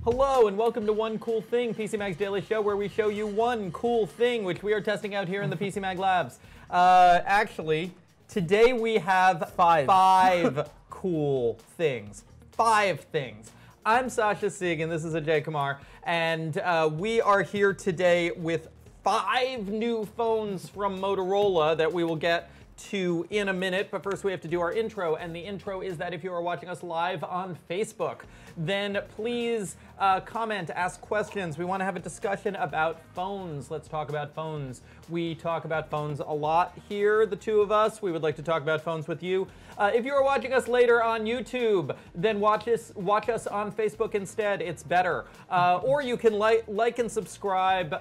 Hello and welcome to One Cool Thing, PC Mag's daily show where we show you one cool thing which we are testing out here in the PC Mag Labs. Actually, today we have five cool things. 5 things. I'm Sasha Sieg and this is Ajay Kumar, and we are here today with 5 new phones from Motorola that we will get to in a minute, but first we have to do our intro, and the intro is that if you are watching us live on Facebook, then please comment, ask questions. We want to have a discussion about phones. Let's talk about phones. We talk about phones a lot here, the two of us. We would like to talk about phones with you. If you are watching us later on YouTube, then watch us on Facebook instead. It's better. Or you can like and subscribe.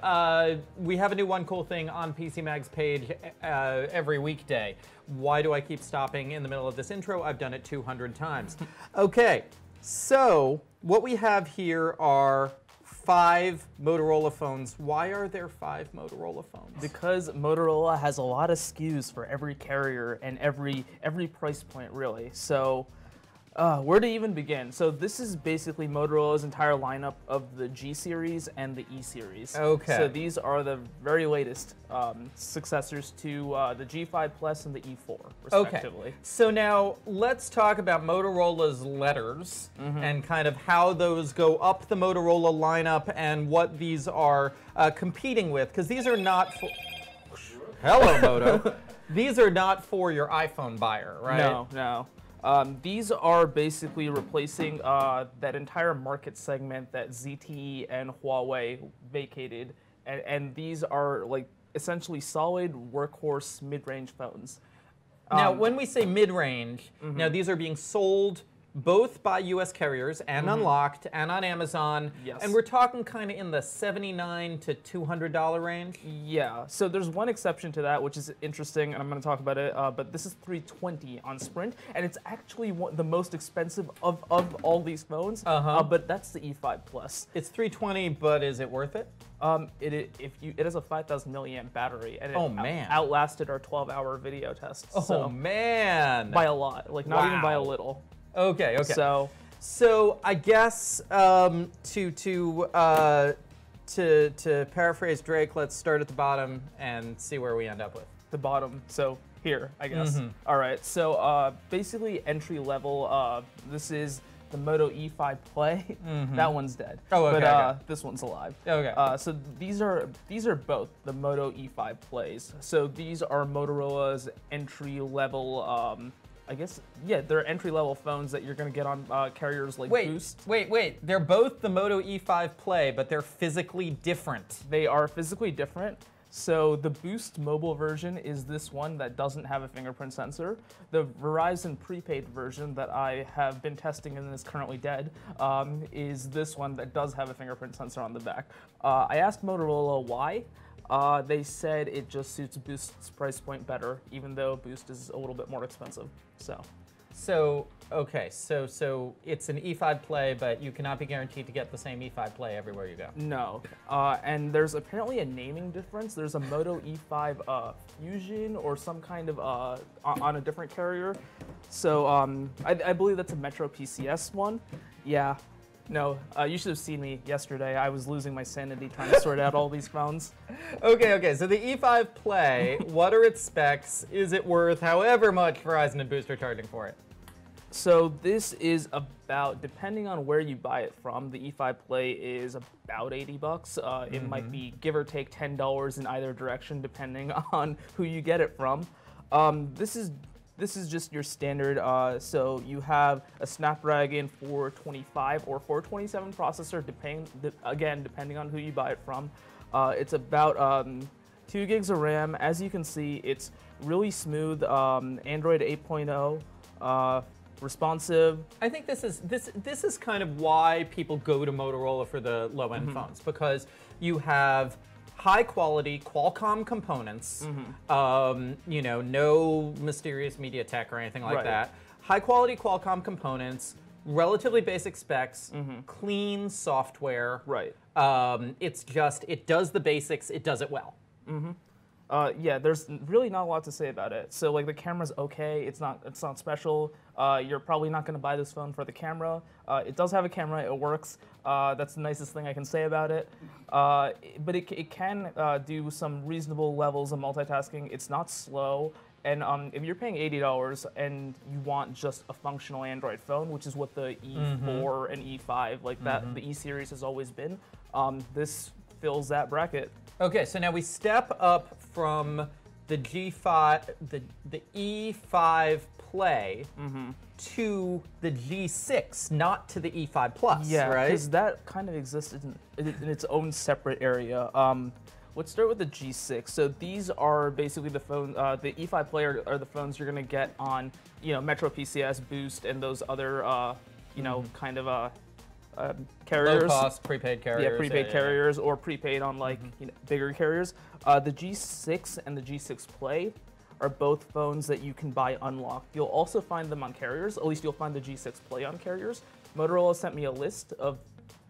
We have a new One Cool Thing on PC Mag's page every weekday. Why do I keep stopping in the middle of this intro? I've done it 200 times. Okay, so what we have here are 5 Motorola phones. Why are there 5 Motorola phones? Because Motorola has a lot of SKUs for every carrier and every price point, really. So where to even begin? So this is basically Motorola's entire lineup of the G series and the E series. Okay. So these are the very latest successors to the G5 Plus and the E4, respectively. Okay. So now let's talk about Motorola's letters and kind of how those go up the Motorola lineup and what these are competing with, because these are not for... Hello, Moto. These are not for your iPhone buyer, right? No, no. These are basically replacing that entire market segment that ZTE and Huawei vacated, and these are like essentially solid workhorse mid-range phones. Now, when we say mid-range, now these are being sold both by U.S. carriers and unlocked and on Amazon. Yes. And we're talking kind of in the $79 to $200 range. Yeah, so there's one exception to that, which is interesting, and I'm going to talk about it, but this is $320 on Sprint, and it's actually the most expensive of all these phones, but that's the E5 Plus. It's $320, but is it worth it? It has a 5,000 milliamp battery, and it outlasted our 12-hour video test. Oh, so, man. By a lot, like not even by a little. Okay, okay. So I guess to paraphrase Drake, let's start at the bottom and see where we end up with. The bottom. So here, I guess. All right. So basically entry level. This is the Moto E5 Play. That one's dead. Oh, okay. But this one's alive. Okay. So these are both the Moto E5 Plays. So these are Motorola's entry level. I guess, yeah, they're entry-level phones that you're going to get on carriers like Boost. Wait. They're both the Moto E5 Play, but they're physically different. They are physically different. So the Boost mobile version is this one that doesn't have a fingerprint sensor. The Verizon prepaid version that I have been testing and is currently dead is this one that does have a fingerprint sensor on the back. I asked Motorola why. They said it just suits Boost's price point better, even though Boost is a little bit more expensive. So it's an E5 Play, but you cannot be guaranteed to get the same E5 Play everywhere you go. No, and there's apparently a naming difference. There's a Moto E5 Fusion or some kind of on a different carrier. So I believe that's a Metro PCS one. Yeah. No, you should have seen me yesterday. I was losing my sanity trying to sort out all these phones. Okay, so the E5 Play, what are its specs? Is it worth however much Verizon and Boost are charging for it? So this is about, depending on where you buy it from, the E5 Play is about $80. It might be give or take $10 in either direction, depending on who you get it from. This is just your standard, so you have a Snapdragon 425 or 427 processor, depending on who you buy it from. It's about 2 gigs of RAM. As you can see, it's really smooth, Android 8.0, responsive. I think this is kind of why people go to Motorola for the low-end phones, because you have high-quality Qualcomm components, you know, no mysterious MediaTek or anything like that. High-quality Qualcomm components, relatively basic specs, clean software. Right. It's just, it does the basics, it does it well. Yeah, there's really not a lot to say about it. So like the camera's okay. It's not special. You're probably not going to buy this phone for the camera. It does have a camera. It works. That's the nicest thing I can say about it. But it can do some reasonable levels of multitasking. It's not slow. And if you're paying $80 and you want just a functional Android phone, which is what the E4 and E5, like that, the E series has always been, this fills that bracket. Okay, so now we step up from the G5, the E5 Play to the G6, not to the E5 Plus, yeah, right? because that kind of existed in its own separate area. Let's start with the G6. So these are basically the phone. The E5 Play are the phones you're gonna get on, Metro PCS, Boost, and those other, kind of carriers. Low-cost prepaid carriers. Yeah, prepaid carriers or prepaid on bigger carriers. The G6 and the G6 Play are both phones that you can buy unlocked. You'll also find them on carriers. At least you'll find the G6 Play on carriers. Motorola sent me a list of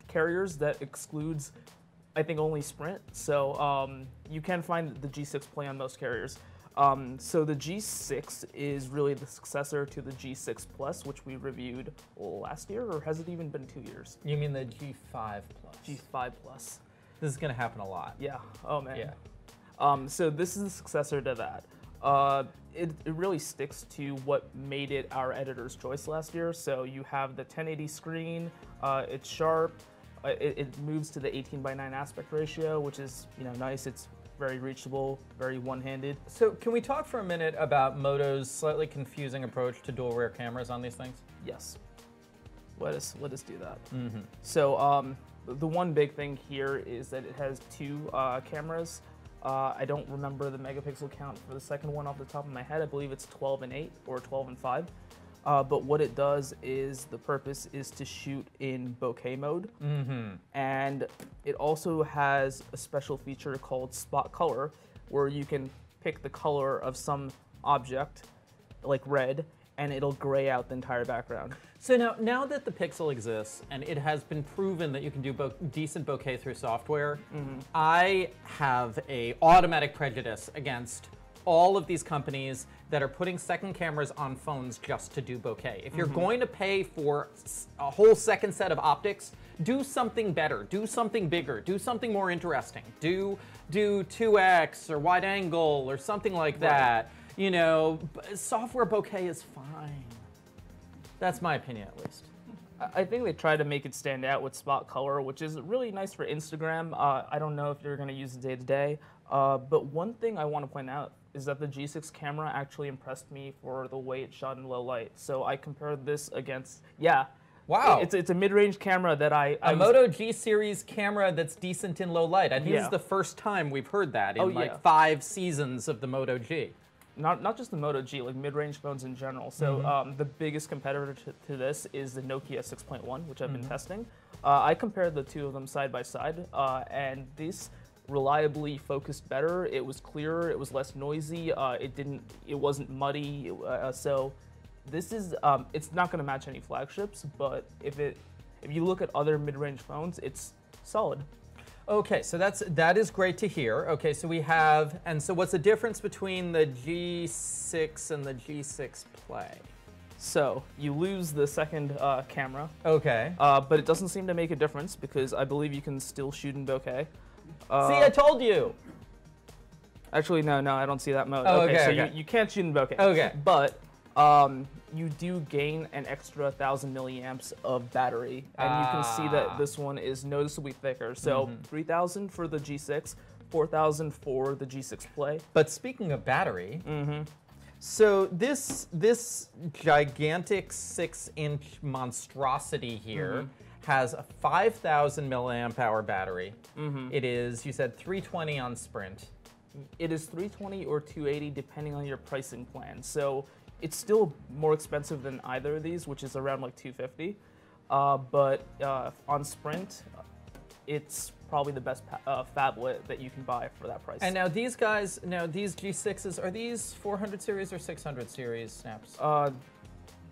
carriers that excludes, I think, only Sprint. So you can find the G6 Play on most carriers. So the G6 is really the successor to the G6 Plus, which we reviewed last year, or has it even been 2 years? You mean the G5 Plus? G5 Plus. This is going to happen a lot. Yeah. Oh, man. Yeah. So this is the successor to that. It really sticks to what made it our editor's choice last year. So you have the 1080 screen. It's sharp. It moves to the 18:9 aspect ratio, which is nice. It's very reachable, very one-handed. So can we talk for a minute about Moto's slightly confusing approach to dual rear cameras on these things? Yes. Let us do that. So the one big thing here is that it has two cameras. I don't remember the megapixel count for the second one off the top of my head. I believe it's 12 and 8 or 12 and 5. But what it does is the purpose is to shoot in bokeh mode. And it also has a special feature called spot color, where you can pick the color of some object, like red, and it'll gray out the entire background. So now that the Pixel exists, and it has been proven that you can do decent bokeh through software, I have a automatic prejudice against all of these companies that are putting second cameras on phones just to do bokeh. If you're going to pay for a whole second set of optics, do something better, do something bigger, do something more interesting. Do 2x or wide angle or something like that. Software bokeh is fine. That's my opinion, at least. I think they try to make it stand out with spot color, which is really nice for Instagram. I don't know if you're going to use it day to day, but one thing I want to point out is that the G6 camera actually impressed me for the way it shot in low light. So I compared this against, wow, it's a mid-range camera that a Moto G series camera that's decent in low light. I think this is the first time we've heard that in 5 seasons of the Moto G. Not just the Moto G, like mid-range phones in general. So the biggest competitor to this is the Nokia 6.1, which I've been testing. I compared the two of them side by side, and this reliably focused better. It was clearer. It was less noisy. It wasn't muddy. So this is it's not going to match any flagships, but if you look at other mid-range phones, it's solid. Okay, so that is great to hear. Okay, so we have, and so what's the difference between the G6 and the G6 Play? So you lose the second camera. Okay. But it doesn't seem to make a difference because I believe you can still shoot in bokeh. See, I told you. Actually, no, I don't see that mode. Oh, okay, so okay. You can't shoot in bokeh. Okay. But you do gain an extra 1,000 milliamps of battery, and you can see that this one is noticeably thicker. So 3,000 for the G6, 4,000 for the G6 Play. But speaking of battery, so this gigantic 6-inch monstrosity here has a 5,000 milliamp hour battery. It is, you said, 320 on Sprint. It is 320 or 280 depending on your pricing plan. So it's still more expensive than either of these, which is around like 250. But on Sprint, it's probably the best phablet that you can buy for that price. And now these guys, these G6s, are these 400 series or 600 series snaps?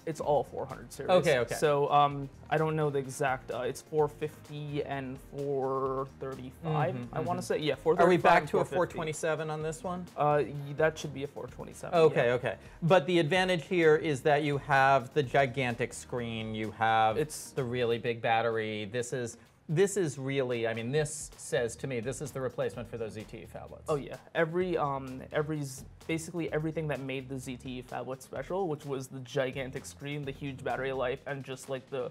It's all 400 series. Okay. So I don't know the exact. It's 450 and 435. I want to say, yeah, 435. Are we back to a 427 on this one? That should be a 427. Okay, yeah. okay. But the advantage here is that you have the gigantic screen, you have the really big battery. This is really, I mean, this says to me, this is the replacement for those ZTE phablets. Oh yeah, basically everything that made the ZTE phablet special, which was the gigantic screen, the huge battery life, and just like the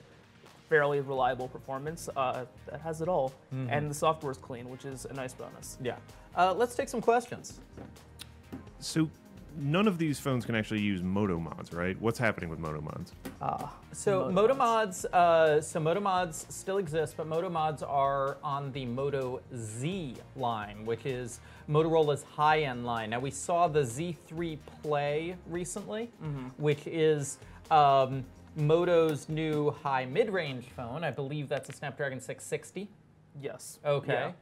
fairly reliable performance, that has it all. And the software is clean, which is a nice bonus. Yeah. Let's take some questions. So none of these phones can actually use Moto Mods, right? What's happening with Moto Mods? So Moto Mods, Moto Mods still exist, but Moto Mods are on the Moto Z line, which is Motorola's high-end line. Now we saw the Z3 Play recently, which is Moto's new high mid-range phone. I believe that's a Snapdragon 660. Yes. Okay.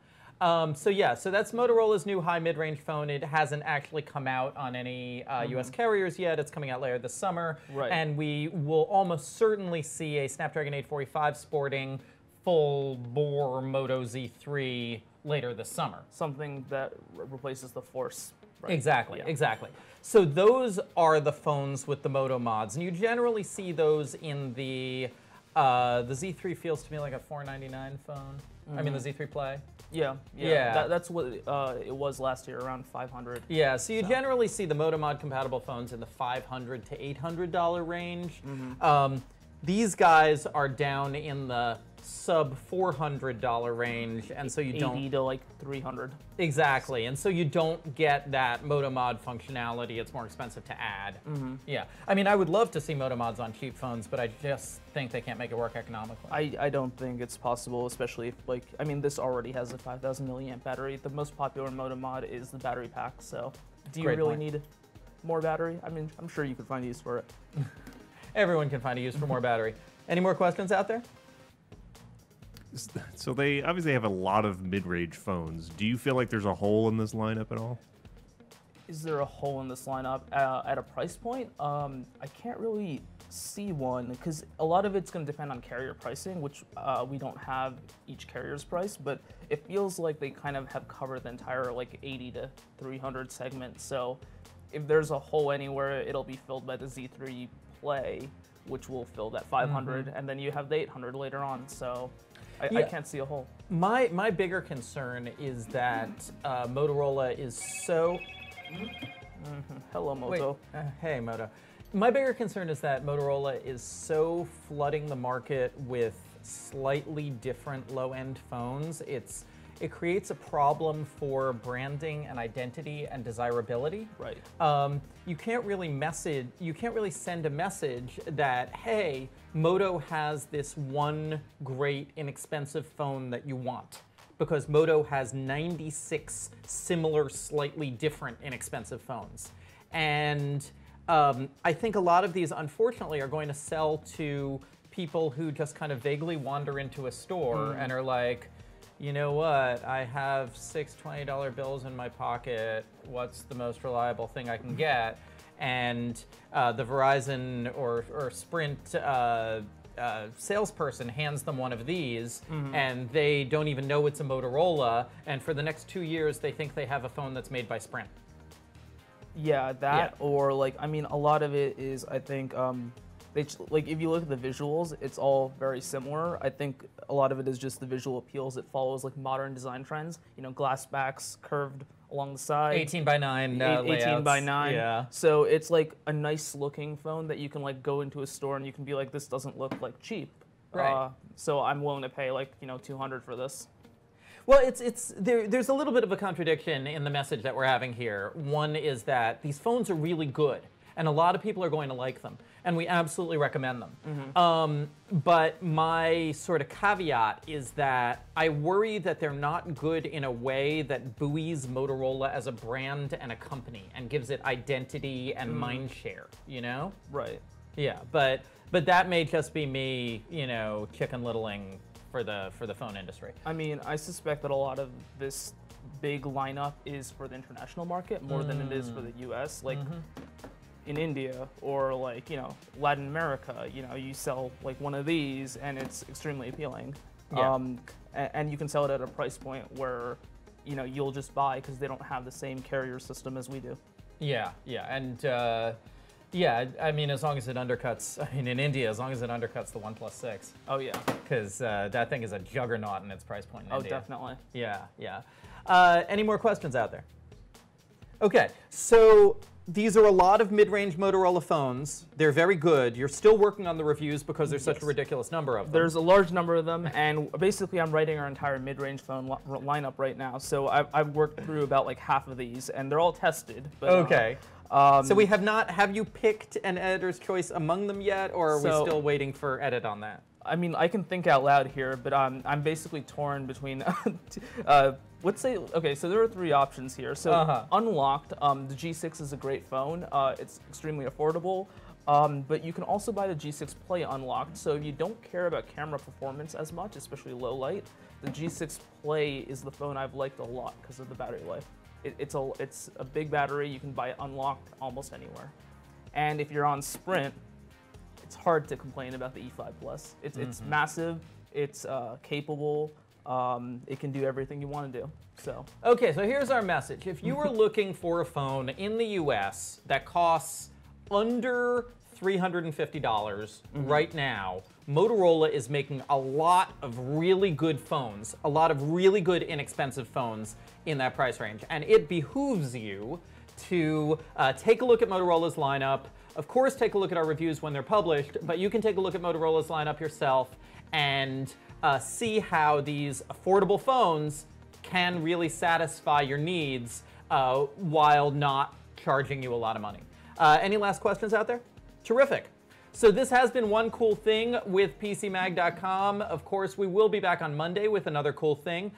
Yeah. So that's Motorola's new high mid-range phone. It hasn't actually come out on any US carriers yet. It's coming out later this summer. Right. And we will almost certainly see a Snapdragon 845 sporting full-bore Moto Z3 later this summer. Something that replaces the Force. Right? Exactly, Yeah. exactly. So those are the phones with the Moto Mods. And you generally see those in the Z3 feels to me like a $499 phone. I mean, the Z3 Play. Yeah. That's what it was last year, around 500. Yeah, so you generally see the Moto Mod compatible phones in the $500 to $800 range. These guys are down in the sub $400 range, and so you don't 80 to like 300. exactly, and so you don't get that Moto Mod functionality. It's more expensive to add. Yeah, I mean, I would love to see Moto Mods on cheap phones, but I just think they can't make it work economically. I don't think it's possible, especially if, like, I mean, this already has a 5,000 milliamp battery. The most popular Moto Mod is the battery pack, so do you Great really point. need more battery? I mean, I'm sure you could find use for it. Everyone can find a use for more battery. Any more questions out there? So they obviously have a lot of mid-range phones. Do you feel like there's a hole in this lineup at all? Is there a hole in this lineup at a price point? I can't really see one because a lot of it's going to depend on carrier pricing, which we don't have each carrier's price, but it feels like they kind of have covered the entire like 80 to 300 segment. So if there's a hole anywhere, it'll be filled by the Z3 Play, which will fill that 500, and then you have the 800 later on. So I can't see a hole. My bigger concern is that Motorola is so... Hello, Moto. Wait, hey, Moto. My bigger concern is that Motorola is so flooding the market with slightly different low-end phones. It creates a problem for branding and identity and desirability. Right. You can't really send a message that, hey, Moto has this one great inexpensive phone that you want, because Moto has 96 similar, slightly different inexpensive phones. And I think a lot of these, unfortunately, are going to sell to people who just kind of vaguely wander into a store and are like, you know what, I have 6 $20 bills in my pocket, what's the most reliable thing I can get? And the Verizon or Sprint salesperson hands them one of these, and they don't even know it's a Motorola, and for the next 2 years they think they have a phone that's made by Sprint. Yeah, that, or like, I mean, a lot of it is, I think, like, if you look at the visuals, it's all very similar. I think a lot of it is just the visual appeals. It follows like modern design trends, you know, glass backs curved along the side. 18 by 9 18 layouts. by 9. Yeah. So it's like a nice looking phone that you can like go into a store and you can be like, this doesn't look like cheap. Right. So I'm willing to pay like, you know, 200 for this. Well, there's a little bit of a contradiction in the message that we're having here. One is that these phones are really good, and a lot of people are going to like them, and we absolutely recommend them. But my sort of caveat is that I worry that they're not good in a way that buoys Motorola as a brand and a company and gives it identity and mind share, you know? Right. Yeah, but that may just be me, you know, chicken littling for the phone industry. I mean, I suspect that a lot of this big lineup is for the international market more than it is for the US. Like, in India or like, you know, Latin America, you know, you sell like one of these and it's extremely appealing. Yeah. And you can sell it at a price point where, you know, you'll just buy because they don't have the same carrier system as we do. Yeah, yeah, and yeah, I mean, as long as it undercuts, I mean, in India, as long as it undercuts the OnePlus 6. Oh yeah. Because that thing is a juggernaut in its price point in India. Definitely. Yeah, yeah. Any more questions out there? Okay, so these are a lot of mid-range Motorola phones. They're very good. You're still working on the reviews because there's such a ridiculous number of them. There's a large number of them, and basically I'm writing our entire mid-range phone lineup right now. So I've worked through about like half of these, and they're all tested. But, okay. So we have not, have you picked an editor's choice among them yet, or are we still waiting for edit on that? I mean, I can think out loud here, but I'm basically torn between, let's say, okay, so there are 3 options here. So unlocked, the G6 is a great phone. It's extremely affordable, but you can also buy the G6 Play unlocked. So if you don't care about camera performance as much, especially low light, the G6 Play is the phone I've liked a lot because of the battery life. It's a big battery. You can buy it unlocked almost anywhere. And if you're on Sprint, it's hard to complain about the E5 Plus. It's massive, it's capable, it can do everything you want to do. So okay, so here's our message. If you were looking for a phone in the US that costs under $350 right now, Motorola is making a lot of really good phones, a lot of really good inexpensive phones in that price range. And it behooves you to take a look at Motorola's lineup. Of course, take a look at our reviews when they're published, but you can take a look at Motorola's lineup yourself and see how these affordable phones can really satisfy your needs while not charging you a lot of money. Any last questions out there? Terrific. So this has been One Cool Thing with PCMag.com. Of course, we will be back on Monday with another cool thing.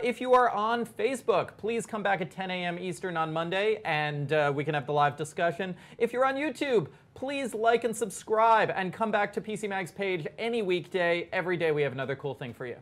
If you are on Facebook, please come back at 10 a.m. Eastern on Monday, and we can have the live discussion. If you're on YouTube, please like and subscribe, and come back to PC Mag's page any weekday. Every day we have another cool thing for you.